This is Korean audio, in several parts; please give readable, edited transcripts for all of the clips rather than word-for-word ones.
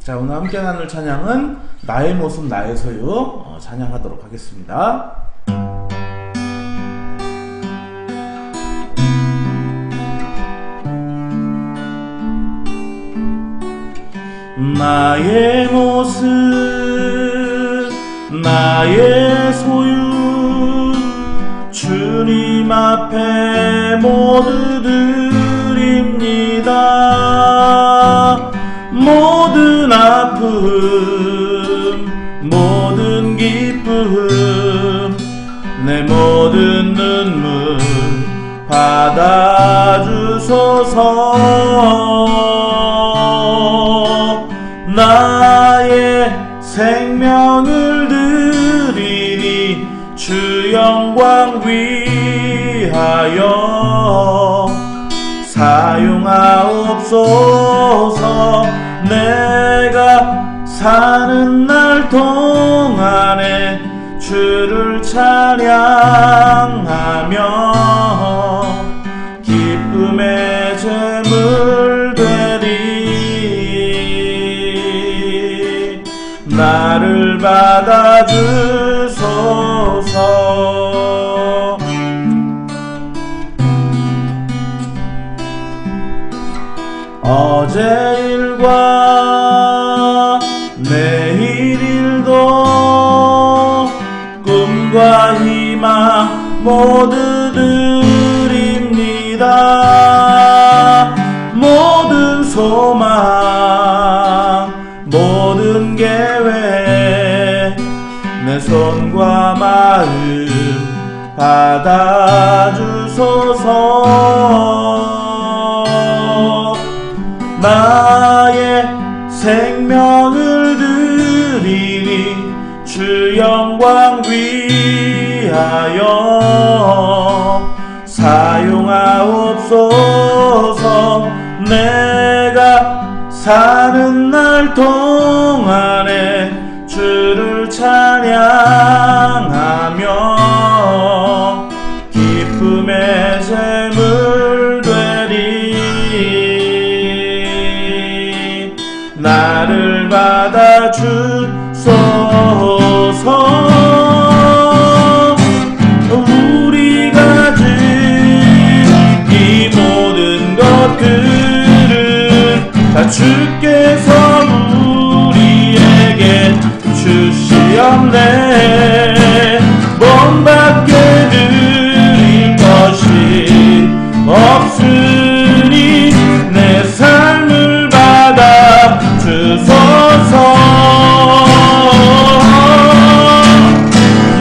자, 오늘 함께 나눌 찬양은 나의 모습 나의 소유 찬양하도록 하겠습니다. 나의 모습 나의 소유 주님 앞에 모두 드립니다. 모든 아픔 모든 기쁨 내 모든 눈물 받아주소서. 나의 생명을 드리니 주 영광 위하여 사용하옵소서. 내가 사는 날 동안에 주를 찬양하며 기쁨의 제물 되리. 나를 받아주소서. 어제 일과 내일 일도 꿈과 희망 모두 드립니다. 모든 소망 모든 계획 내 손과 마음 받아주소서. 나의 생명을 드리니 주 영광 위하여 사용하옵소서. 내가 사는 날 동안에 주를 찬양하며 기쁨의 제물 되리. 나를 받아주소서. 우리 가진 이 모든 것들을 다 주께서 우리에게 주시옵네. 몸밖에 드릴 것이 없으니 내 삶을 받아 주소서.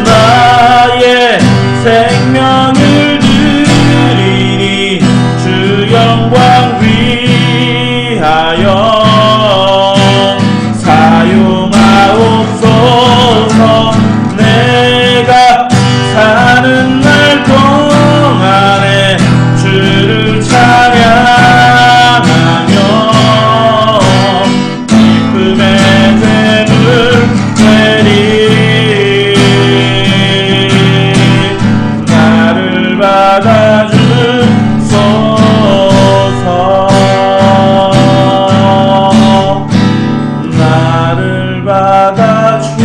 나의 생명을 드리니 주 영광 위하여 사용하옵소서. 내가 사는 날 동안에 주를 찬양하며 기쁨의 제물 되리. 나를 받아주소서. 나를 받아주소서.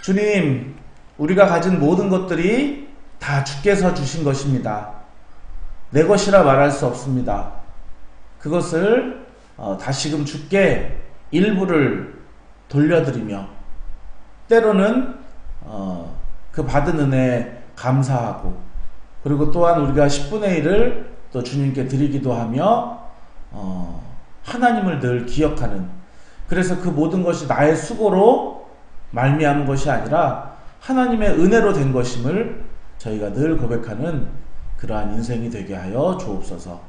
주님, 우리가 가진 모든 것들이 다 주께서 주신 것입니다. 내 것이라 말할 수 없습니다. 그것을 다시금 주께 일부를 돌려드리며 때로는 그 받은 은혜에 감사하고, 그리고 또한 우리가 10분의 1을 또 주님께 드리기도 하며 하나님을 늘 기억하는, 그래서 그 모든 것이 나의 수고로 말미암은 것이 아니라 하나님의 은혜로 된 것임을 저희가 늘 고백하는 그러한 인생이 되게 하여 주옵소서.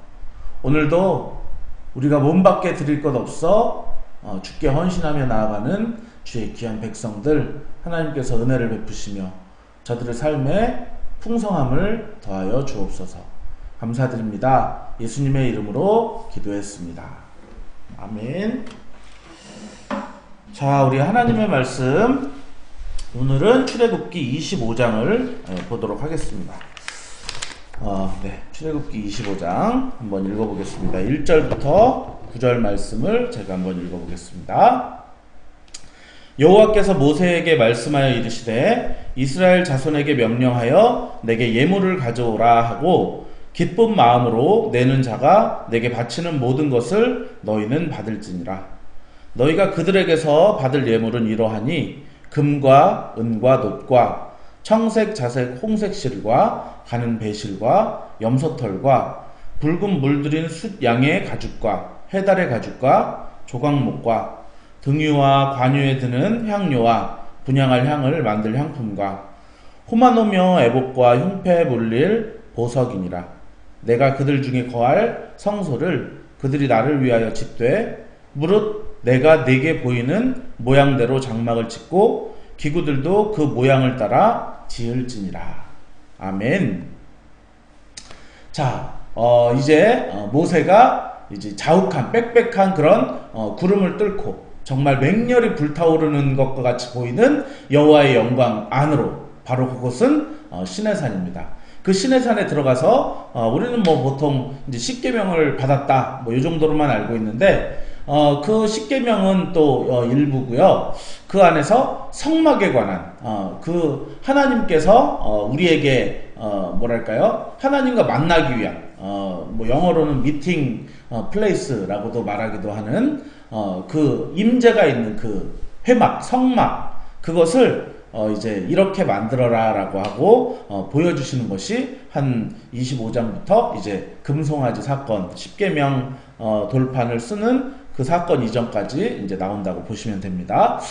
오늘도 우리가 몸밖에 드릴 것 없어 주께 헌신하며 나아가는 주의 귀한 백성들, 하나님께서 은혜를 베푸시며 저들의 삶에 풍성함을 더하여 주옵소서. 감사드립니다. 예수님의 이름으로 기도했습니다. 아멘. 자, 우리 하나님의 말씀 오늘은 출애굽기 25장을 보도록 하겠습니다. 출애굽기 25장 한번 읽어보겠습니다. 1절부터 9절 말씀을 제가 한번 읽어보겠습니다. 여호와께서 모세에게 말씀하여 이르시되 이스라엘 자손에게 명령하여 내게 예물을 가져오라 하고 기쁜 마음으로 내는 자가 내게 바치는 모든 것을 너희는 받을지니라. 너희가 그들에게서 받을 예물은 이러하니 금과 은과 놋과 청색, 자색, 홍색 실과 가는 배실과 염소털과 붉은 물들인 숫 양의 가죽과 해달의 가죽과 조각목과 등유와 관유에 드는 향료와 분향할 향을 만들 향품과 호마노며 애복과 흉패에 물릴 보석이니라. 내가 그들 중에 거할 성소를 그들이 나를 위하여 짓되 무릇 내가 내게 보이는 모양대로 장막을 짓고 기구들도 그 모양을 따라 지을지니라. 아멘. 자, 이제 모세가 이제 자욱한 빽빽한 그런 구름을 뚫고 정말 맹렬히 불타오르는 것과 같이 보이는 여호와의 영광 안으로, 바로 그곳은 시내산입니다. 그 시내산에 들어가서 우리는 뭐 보통 이제 십계명을 받았다 뭐 이 정도로만 알고 있는데 그 십계명은 또 일부고요. 그 안에서 성막에 관한 그 하나님께서 우리에게 뭐랄까요? 하나님과 만나기 위한 뭐 영어로는 미팅 플레이스라고도 말하기도 하는 그 임재가 있는 그 회막, 성막, 그것을 이제 이렇게 만들어라 라고 하고 보여주시는 것이 한 25장부터 이제 금송아지 사건, 십계명 돌판을 쓰는 그 사건 이전까지 이제 나온다고 보시면 됩니다.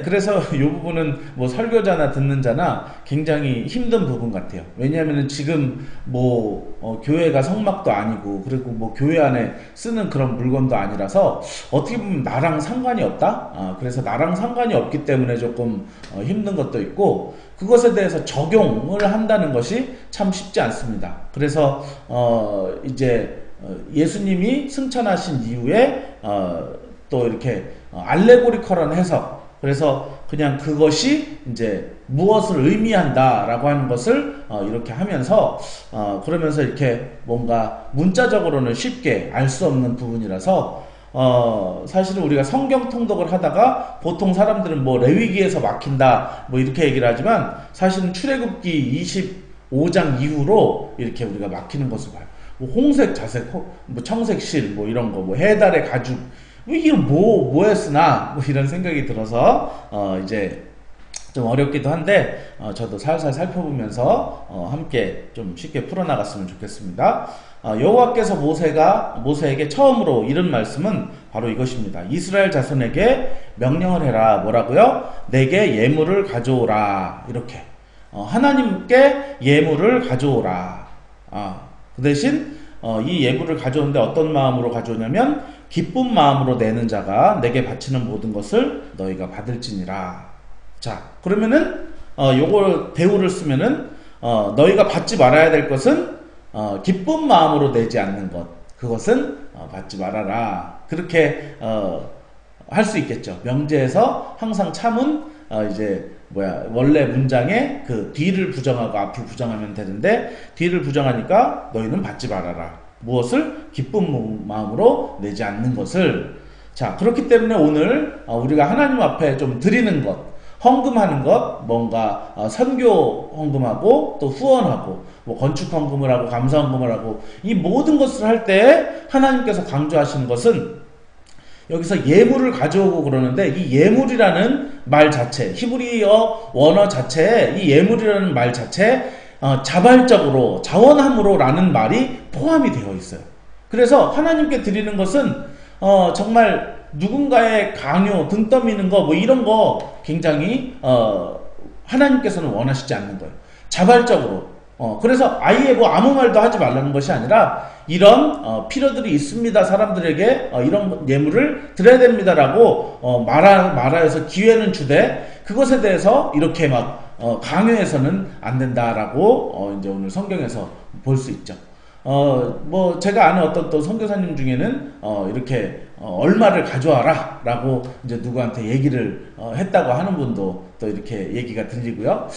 그래서 이 부분은 뭐 설교자나 듣는 자나 굉장히 힘든 부분 같아요. 왜냐하면 지금 뭐 교회가 성막도 아니고 그리고 뭐 교회 안에 쓰는 그런 물건도 아니라서 어떻게 보면 나랑 상관이 없다. 그래서 나랑 상관이 없기 때문에 조금 힘든 것도 있고 그것에 대해서 적용을 한다는 것이 참 쉽지 않습니다. 그래서 이제 예수님이 승천하신 이후에 또 이렇게 알레고리컬한 해석, 그래서 그냥 그것이 이제 무엇을 의미한다라고 하는 것을 이렇게 하면서 그러면서 이렇게 뭔가 문자적으로는 쉽게 알 수 없는 부분이라서 사실은 우리가 성경 통독을 하다가 보통 사람들은 뭐 레위기에서 막힌다 뭐 이렇게 얘기를 하지만 사실은 출애굽기 25장 이후로 이렇게 우리가 막히는 것을 봐요. 뭐 홍색, 자색, 뭐 청색 실, 뭐 이런 거, 뭐 해달의 가죽, 뭐 이게 뭐에 쓰나, 뭐 이런 생각이 들어서, 이제 좀 어렵기도 한데, 저도 살살 살펴보면서, 함께 좀 쉽게 풀어나갔으면 좋겠습니다. 여호와께서 모세에게 처음으로 이른 말씀은 바로 이것입니다. 이스라엘 자손에게 명령을 해라. 뭐라고요? 내게 예물을 가져오라. 이렇게. 하나님께 예물을 가져오라. 그 대신 이 예물을 가져오는데 어떤 마음으로 가져오냐면 기쁜 마음으로 내는 자가 내게 바치는 모든 것을 너희가 받을지니라. 자, 그러면은 요걸 대우를 쓰면은 너희가 받지 말아야 될 것은 기쁜 마음으로 내지 않는 것, 그것은 받지 말아라. 그렇게 할 수 있겠죠. 명제에서 항상 참은 원래 문장에 그 뒤를 부정하고 앞을 부정하면 되는데 뒤를 부정하니까 너희는 받지 말아라. 무엇을? 기쁜 마음으로 내지 않는 것을. 자, 그렇기 때문에 오늘 우리가 하나님 앞에 좀 드리는 것, 헌금하는 것, 뭔가 선교 헌금하고 또 후원하고 뭐 건축 헌금을 하고 감사 헌금을 하고 이 모든 것을 할 때 하나님께서 강조하시는 것은 여기서 예물을 가져오고 그러는데 이 예물이라는 말 자체, 히브리어 원어 자체에 이 예물이라는 말 자체에 자발적으로 자원함으로 라는 말이 포함이 되어 있어요. 그래서 하나님께 드리는 것은 정말 누군가의 강요, 등 떠미는 거 뭐 이런 거 굉장히 하나님께서는 원하시지 않는 거예요. 자발적으로. 그래서 아예 뭐 아무 말도 하지 말라는 것이 아니라 이런 필요들이 있습니다. 사람들에게 이런 예물을 드려야 됩니다라고 말하여서 기회는 주되 그것에 대해서 이렇게 막 강요해서는 안 된다라고 이제 오늘 성경에서 볼 수 있죠. 뭐 제가 아는 어떤 또 선교사님 중에는 이렇게 얼마를 가져와라 라고 이제 누구한테 얘기를 했다고 하는 분도 또 이렇게 얘기가 들리고요.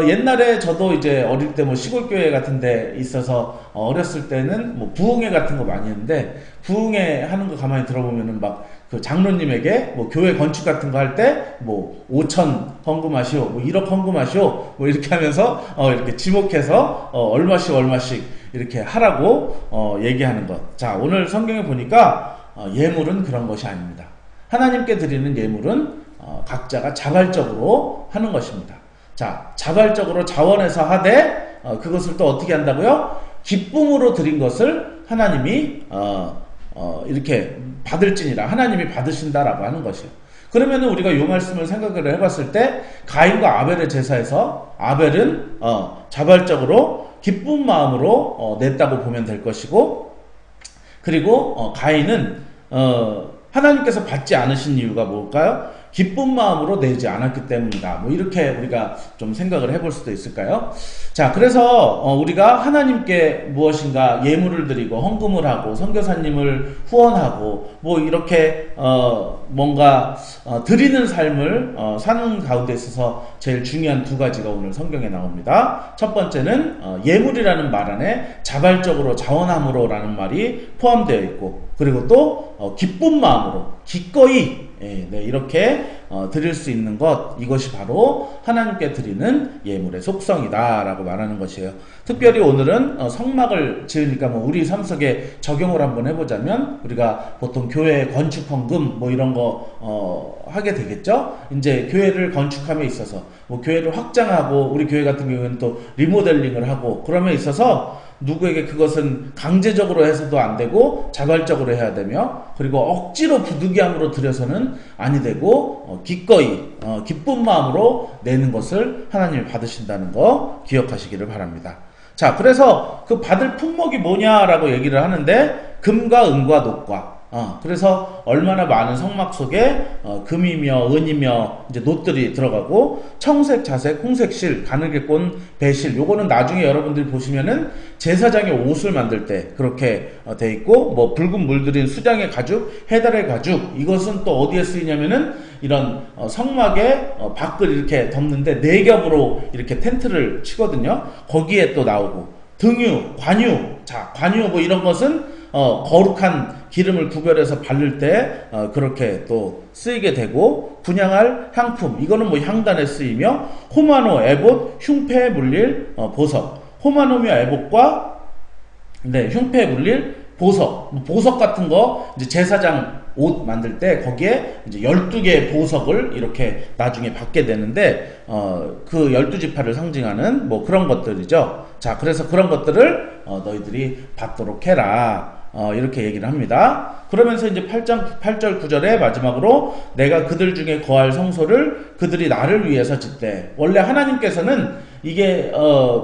옛날에 저도 이제 어릴 때 뭐 시골교회 같은 데 있어서 어렸을 때는 뭐 부흥회 같은 거 많이 했는데, 부흥회 하는 거 가만히 들어보면은 막 그 장로님에게 뭐 교회 건축 같은 거 할 때 뭐 5천 헌금하시오, 뭐 1억 헌금하시오, 뭐 이렇게 하면서 이렇게 지목해서 얼마씩 이렇게 하라고 얘기하는 것. 자, 오늘 성경에 보니까 예물은 그런 것이 아닙니다. 하나님께 드리는 예물은 각자가 자발적으로 하는 것입니다. 자, 자발적으로 자원해서 하되 그것을 또 어떻게 한다고요? 기쁨으로 드린 것을 하나님이 이렇게 받을지니라, 하나님이 받으신다라고 하는 것이에요. 그러면은 우리가 이 말씀을 생각을 해봤을 때, 가인과 아벨의 제사에서 아벨은 자발적으로 기쁜 마음으로 냈다고 보면 될 것이고, 그리고 가인은 하나님께서 받지 않으신 이유가 뭘까요? 기쁜 마음으로 내지 않았기 때문이다. 뭐 이렇게 우리가 좀 생각을 해볼 수도 있을까요? 자, 그래서 우리가 하나님께 무엇인가 예물을 드리고 헌금을 하고 선교사님을 후원하고 뭐 이렇게 뭔가 드리는 삶을 사는 가운데 있어서 제일 중요한 두 가지가 오늘 성경에 나옵니다. 첫 번째는 예물이라는 말 안에 자발적으로 자원함으로 라는 말이 포함되어 있고, 그리고 또 기쁜 마음으로 기꺼이 이렇게 드릴 수 있는 것, 이것이 바로 하나님께 드리는 예물의 속성이다 라고 말하는 것이에요. 특별히 오늘은 성막을 지으니까 뭐 우리 삶 속에 적용을 한번 해보자면, 우리가 보통 교회 건축 헌금 뭐 이런 거 하게 되겠죠. 이제 교회를 건축함에 있어서 뭐 교회를 확장하고, 우리 교회 같은 경우는 또 리모델링을 하고, 그럼에 있어서 누구에게 그것은 강제적으로 해서도 안 되고 자발적으로 해야 되며, 그리고 억지로 부득이함으로 드려서는 아니 되고 기꺼이 기쁜 마음으로 내는 것을 하나님이 받으신다는 거 기억하시기를 바랍니다. 자, 그래서 그 받을 품목이 뭐냐라고 얘기를 하는데, 금과 은과 녹과, 그래서 얼마나 많은 성막 속에 금이며 은이며 이제 놋들이 들어가고, 청색, 자색, 홍색 실, 가늘게 꼰 배실, 요거는 나중에 여러분들이 보시면은 제사장의 옷을 만들 때 그렇게 돼 있고, 뭐 붉은 물들인 수장의 가죽, 해달의 가죽, 이것은 또 어디에 쓰이냐면은 이런 성막에 밖을 이렇게 덮는데 네 겹으로 이렇게 텐트를 치거든요. 거기에 또 나오고, 등유, 관유, 자, 관유 뭐 이런 것은 거룩한 기름을 구별해서 바를 때 그렇게 또 쓰이게 되고, 분향할 향품, 이거는 뭐 향단에 쓰이며, 호마노, 에봇, 흉패에 물릴 보석, 호마노며 에봇과 흉패에 물릴 보석, 보석 같은 거 이제 제사장 옷 만들 때 거기에 이제 12개의 보석을 이렇게 나중에 받게 되는데, 그 12지파를 상징하는 뭐 그런 것들이죠. 자, 그래서 그런 것들을 너희들이 받도록 해라. 이렇게 얘기를 합니다. 그러면서 이제 8절 9절에 마지막으로, 내가 그들 중에 거할 성소를 그들이 나를 위해서 짓되, 원래 하나님께서는 이게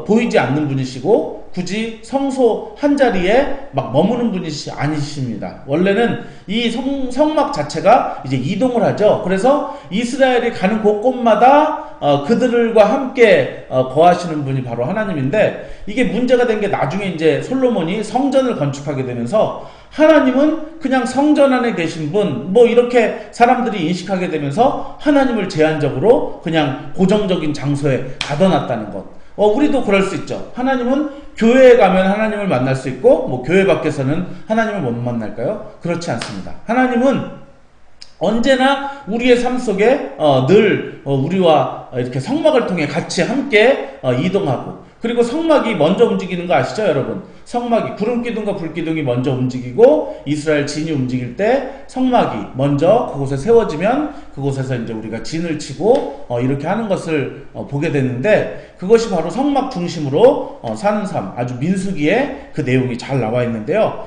보이지 않는 분이시고 굳이 성소 한 자리에 막 머무는 분이 아니십니다. 원래는 이 성막 자체가 이제 이동을 하죠. 그래서 이스라엘이 가는 곳곳마다 그들과 함께 거하시는 분이 바로 하나님인데, 이게 문제가 된 게 나중에 이제 솔로몬이 성전을 건축하게 되면서 하나님은 그냥 성전 안에 계신 분, 뭐 이렇게 사람들이 인식하게 되면서 하나님을 제한적으로 그냥 고정적인 장소에 가둬놨다는 것. 우리도 그럴 수 있죠. 하나님은 교회에 가면 하나님을 만날 수 있고, 뭐 교회 밖에서는 하나님을 못 만날까요? 그렇지 않습니다. 하나님은 언제나 우리의 삶 속에 늘 우리와 이렇게 성막을 통해 같이 함께 이동하고, 그리고 성막이 먼저 움직이는 거 아시죠, 여러분? 성막이 구름기둥과 불기둥이 먼저 움직이고, 이스라엘 진이 움직일 때 성막이 먼저 그곳에 세워지면 그곳에서 이제 우리가 진을 치고 이렇게 하는 것을 보게 됐는데, 그것이 바로 성막 중심으로 사는 삶, 아주 민수기에 그 내용이 잘 나와 있는데요.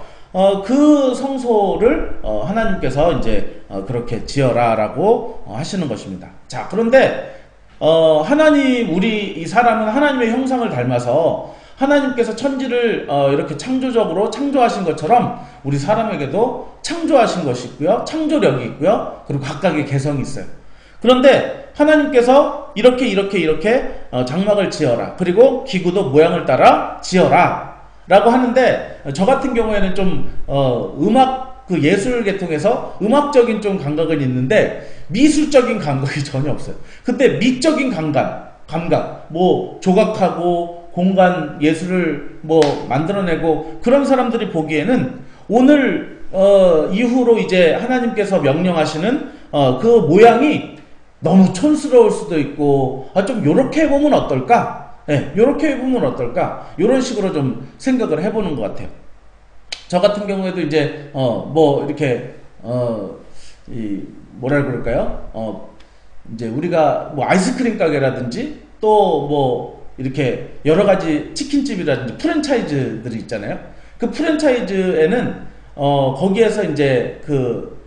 그 성소를 하나님께서 이제 그렇게 지어라라고 하시는 것입니다. 자, 그런데 하나님, 우리 이 사람은 하나님의 형상을 닮아서 하나님께서 천지를 이렇게 창조적으로 창조하신 것처럼 우리 사람에게도 창조하신 것이 있고요, 창조력이 있고요, 그리고 각각의 개성이 있어요. 그런데 하나님께서 이렇게 장막을 지어라, 그리고 기구도 모양을 따라 지어라. 라고 하는데, 저 같은 경우에는 좀 음악 그 예술 계통에서 음악적인 좀 감각은 있는데 미술적인 감각이 전혀 없어요. 근데 미적인 감각, 뭐 조각하고 공간 예술을 뭐 만들어내고 그런 사람들이 보기에는 오늘 이후로 이제 하나님께서 명령하시는 그 모양이 너무 촌스러울 수도 있고, 좀 요렇게 해보면 어떨까? 예, 요렇게 해보면 어떨까? 요런 식으로 좀 생각을 해보는 것 같아요. 저 같은 경우에도 이제, 뭐, 이렇게, 뭐라 그럴까요? 이제 우리가 뭐 아이스크림 가게라든지 또 뭐, 이렇게 여러 가지 치킨집이라든지 프랜차이즈들이 있잖아요. 그 프랜차이즈에는, 거기에서 이제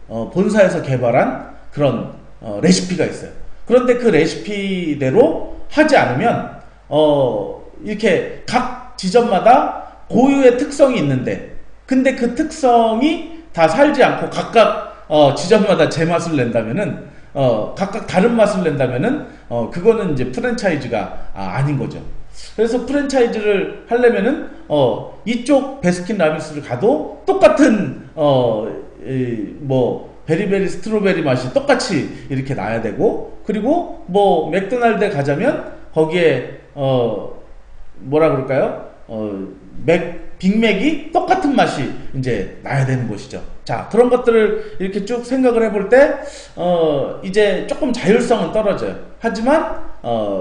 본사에서 개발한 그런 레시피가 있어요. 그런데 그 레시피대로 하지 않으면 이렇게 각 지점마다 고유의 특성이 있는데, 근데 그 특성이 다 살지 않고 각각 지점마다 제 맛을 낸다면은 각각 다른 맛을 낸다면은 그거는 이제 프랜차이즈가 아닌 거죠. 그래서 프랜차이즈를 하려면은 이쪽 베스킨라빈스를 가도 똑같은 뭐 베리베리 스트로베리 맛이 똑같이 이렇게 나야 되고, 그리고 뭐 맥도날드에 가자면 거기에 뭐라 그럴까요? 빅맥이 똑같은 맛이 이제 나야 되는 것이죠. 자, 그런 것들을 이렇게 쭉 생각을 해볼 때 이제 조금 자율성은 떨어져요. 하지만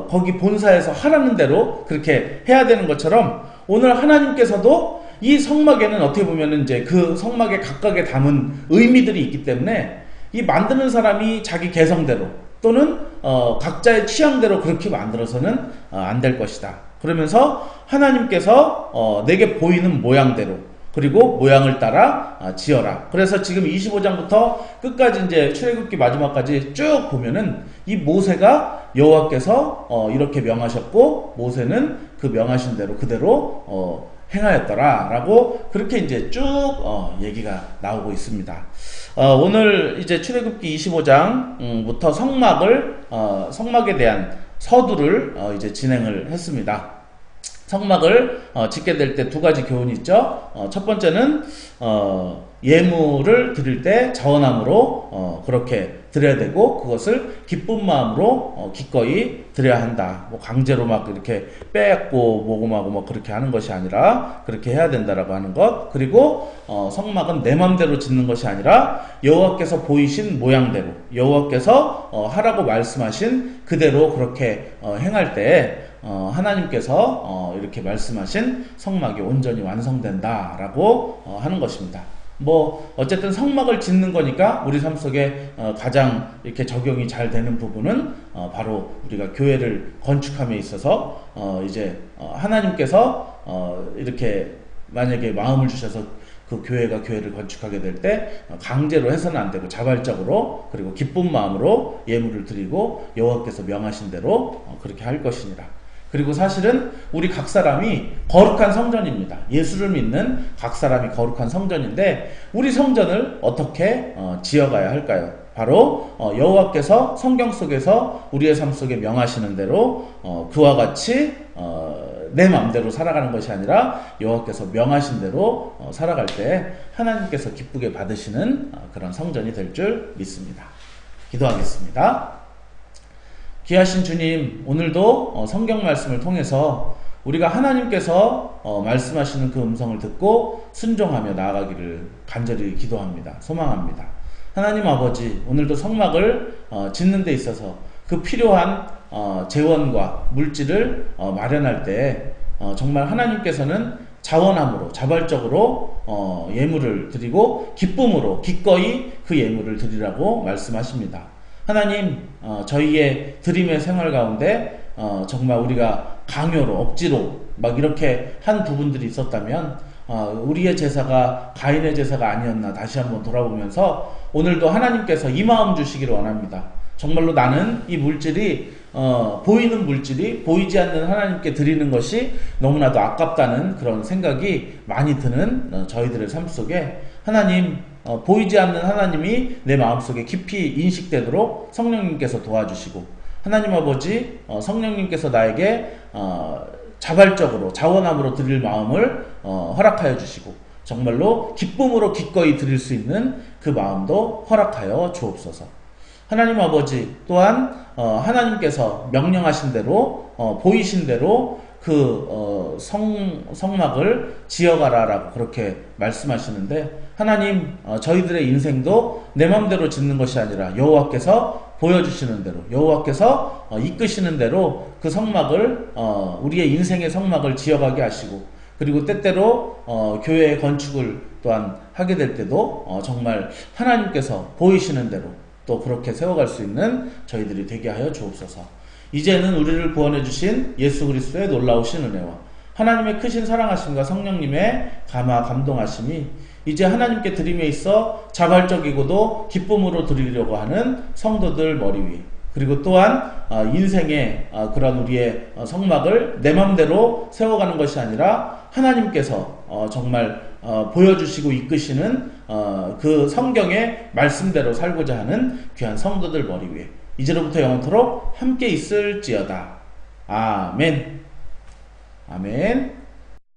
거기 본사에서 하라는 대로 그렇게 해야 되는 것처럼, 오늘 하나님께서도 이 성막에는 어떻게 보면 이제 그 성막에 각각에 담은 의미들이 있기 때문에 이 만드는 사람이 자기 개성대로 또는 각자의 취향대로 그렇게 만들어서는 안 될 것이다. 그러면서 하나님께서 내게 보이는 모양대로, 그리고 모양을 따라 지어라. 그래서 지금 25장부터 끝까지 이제 출애굽기 마지막까지 쭉 보면은 이 모세가 여호와께서 이렇게 명하셨고 모세는 그 명하신 대로 그대로 행하였더라 라고 그렇게 이제 쭉 얘기가 나오고 있습니다. 오늘 이제 출애굽기 25장부터 성막에 대한 서두를 이제 진행을 했습니다. 성막을 짓게 될 때 두 가지 교훈이 있죠. 첫 번째는 예물을 드릴 때 자원함으로 그렇게 드려야 되고, 그것을 기쁜 마음으로 기꺼이 드려야 한다. 뭐 강제로 막 이렇게 빼앗고 모금하고 뭐 그렇게 하는 것이 아니라 그렇게 해야 된다라고 하는 것. 그리고 성막은 내 맘대로 짓는 것이 아니라 여호와께서 보이신 모양대로, 여호와께서 하라고 말씀하신 그대로 그렇게 행할 때 하나님께서 이렇게 말씀하신 성막이 온전히 완성된다라고 하는 것입니다. 뭐 어쨌든 성막을 짓는 거니까 우리 삶 속에 가장 이렇게 적용이 잘 되는 부분은 바로 우리가 교회를 건축함에 있어서 이제 하나님께서 이렇게 만약에 마음을 주셔서 그 교회를 건축하게 될 때 강제로 해서는 안 되고 자발적으로, 그리고 기쁜 마음으로 예물을 드리고 여호와께서 명하신 대로 그렇게 할 것이니라. 그리고 사실은 우리 각 사람이 거룩한 성전입니다. 예수를 믿는 각 사람이 거룩한 성전인데, 우리 성전을 어떻게 지어가야 할까요? 바로 여호와께서 성경 속에서 우리의 삶 속에 명하시는 대로 그와 같이 내 마음대로 살아가는 것이 아니라 여호와께서 명하신 대로 살아갈 때 하나님께서 기쁘게 받으시는 그런 성전이 될 줄 믿습니다. 기도하겠습니다. 귀하신 주님, 오늘도 성경 말씀을 통해서 우리가 하나님께서 말씀하시는 그 음성을 듣고 순종하며 나아가기를 간절히 기도합니다. 소망합니다. 하나님 아버지, 오늘도 성막을 짓는 데 있어서 그 필요한 재원과 물질을 마련할 때 정말 하나님께서는 자원함으로, 자발적으로 예물을 드리고 기쁨으로 기꺼이 그 예물을 드리라고 말씀하십니다. 하나님, 저희의 드림의 생활 가운데 정말 우리가 강요로, 억지로 막 이렇게 한 부분들이 있었다면 우리의 제사가 가인의 제사가 아니었나 다시 한번 돌아보면서 오늘도 하나님께서 이 마음 주시기를 원합니다. 정말로 나는 이 물질이 보이는 물질이 보이지 않는 하나님께 드리는 것이 너무나도 아깝다는 그런 생각이 많이 드는 저희들의 삶 속에 하나님, 보이지 않는 하나님이 내 마음속에 깊이 인식되도록 성령님께서 도와주시고, 하나님 아버지 성령님께서 나에게 자발적으로 자원함으로 드릴 마음을 허락하여 주시고 정말로 기쁨으로 기꺼이 드릴 수 있는 그 마음도 허락하여 주옵소서. 하나님 아버지 또한 하나님께서 명령하신 대로 보이신 대로 그 성막을 지어가라라고 그렇게 말씀하시는데 하나님 저희들의 인생도 내 맘대로 짓는 것이 아니라 여호와께서 보여주시는 대로 여호와께서 이끄시는 대로 그 성막을 우리의 인생의 성막을 지어가게 하시고 그리고 때때로 교회의 건축을 또한 하게 될 때도 정말 하나님께서 보이시는 대로 또 그렇게 세워갈 수 있는 저희들이 되게 하여 주옵소서. 이제는 우리를 구원해 주신 예수 그리스도의 놀라우신 은혜와 하나님의 크신 사랑하심과 성령님의 감동하심이 이제 하나님께 드림에 있어 자발적이고도 기쁨으로 드리려고 하는 성도들 머리 위에 그리고 또한 인생의 그런 우리의 성막을 내 맘대로 세워가는 것이 아니라 하나님께서 정말 보여주시고 이끄시는 그 성경의 말씀대로 살고자 하는 귀한 성도들 머리 위에 이제로부터 영원토록 함께 있을지어다. 아멘. 아멘.